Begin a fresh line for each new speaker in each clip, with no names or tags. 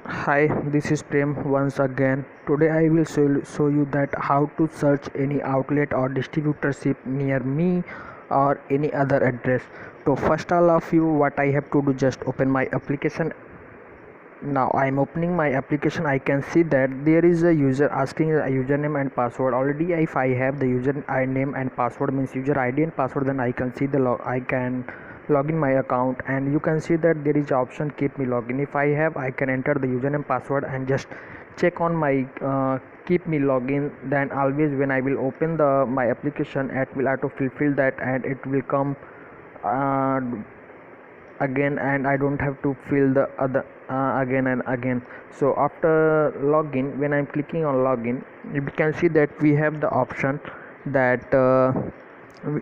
Hi, this is Prem once again. Today I will show you that how to search any outlet or distributorship near me or any other address. So first all of you, what I have to do, just open my application. Now I am opening my application. I can see that there is a user asking a username and password. Already if I have the user name and password, means user ID and password, then I can see I can log in my account, and you can see that there is option keep me login. If I have, I can enter the username password and just check on my keep me login. Then always when I will open the my application, it will auto fulfill that and it will come uh, again, and I don't have to fill the other again and again. So after login, when I'm clicking on login, you can see that we have the option that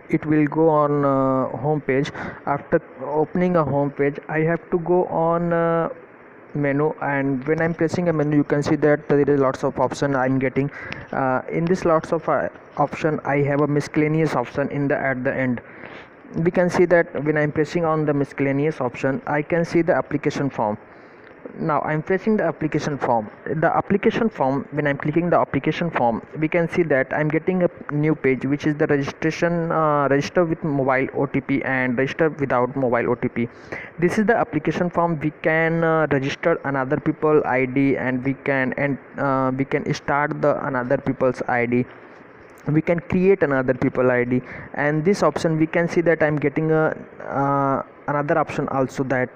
it will go on home page. After opening a home page, I have to go on menu, and when I'm pressing a menu, you can see that there is lots of option I'm getting. In this lots of option, I have a miscellaneous option in the at the end. We can see that when I'm pressing on the miscellaneous option, I can see the application form. Now I'm pressing the application form. When I'm clicking the application form, we can see that I'm getting a new page, which is the registration, register with mobile OTP and register without mobile OTP. This is the application form. We can register another people ID, and we can start the another people's ID. We can create another people ID, and this option we can see that I'm getting a another option also, that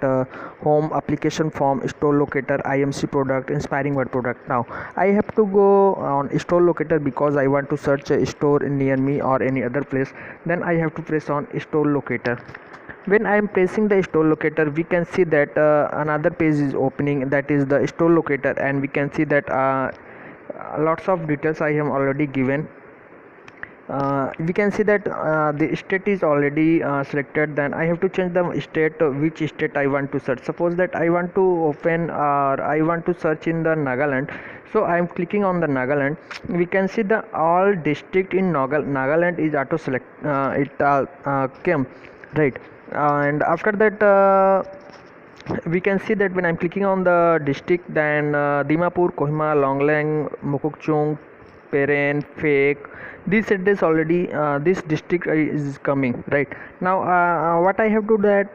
home, application form, store locator, IMC product, inspiring word product. Now I have to go on store locator because I want to search a store near me or any other place. Then I have to press on store locator. When I am pressing the store locator, we can see that another page is opening, that is the store locator, and we can see that lots of details I have already given. We can see that the state is already selected. Then I have to change the state, which state I want to search. Suppose that I want to open, or I want to search in the Nagaland, so I am clicking on the Nagaland. We can see the all district in Nagaland is auto select, came right. And after that we can see that when I'm clicking on the district, then Dimapur, Kohima, Longlang, Mukokchung, Peren, Fake, this address already, this district is coming right now. What I have to do that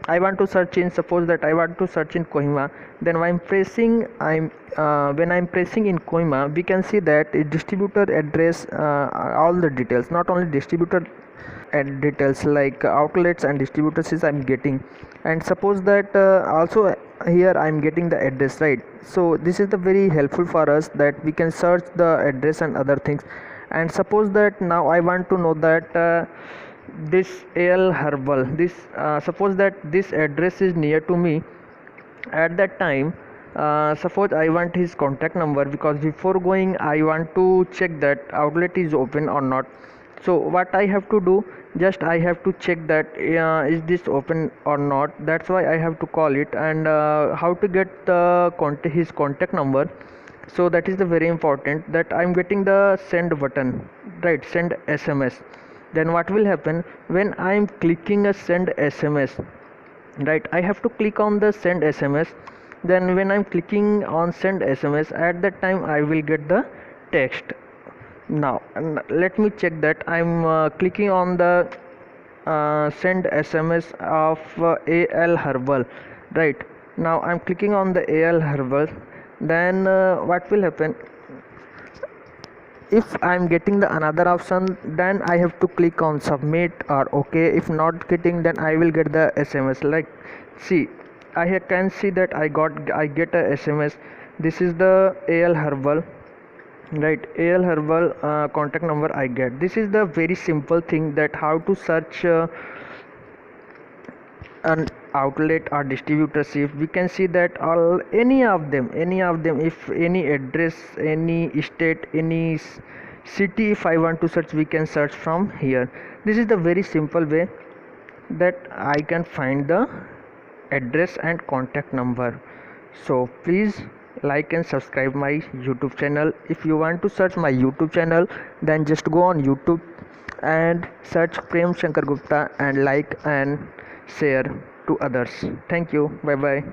I want to search in, suppose that I want to search in Kohima. Then when I'm pressing in Kohima, we can see that distributor address, all the details, not only distributor and details like outlets and distributors is I'm getting. And suppose that also here I'm getting the address, right? So this is the very helpful for us, that we can search the address and other things. And suppose that now I want to know that this AL Herbal, this suppose that this address is near to me at that time. Suppose I want his contact number, because before going I want to check that outlet is open or not. So what I have to do, just I have to check that is this open or not. That's why I have to call it. And how to get the his contact number, so that is the very important, that I'm getting the send button, right? Send SMS. Then what will happen when I'm clicking a send SMS, right? I have to click on the send SMS. Then when I'm clicking on send SMS, at that time I will get the text. Now let me check that I'm clicking on the send SMS of AL Herbal, right? Now I'm clicking on the AL Herbal. Then what will happen, if I'm getting the another option, then I have to click on submit or okay. If not getting, then I will get the SMS. Like, see, I can see that I get a SMS. This is the AL Herbal, right? AL Herbal contact number I get. This is the very simple thing, that how to search an outlet or distributorship. We can see that all any of them, if any address, any state, any city, if I want to search, we can search from here. This is the very simple way that I can find the address and contact number. So please like and subscribe my YouTube channel. If you want to search my YouTube channel, then just go on YouTube and search Prem Shankar Gupta and like and share to others. Thank you. Bye bye.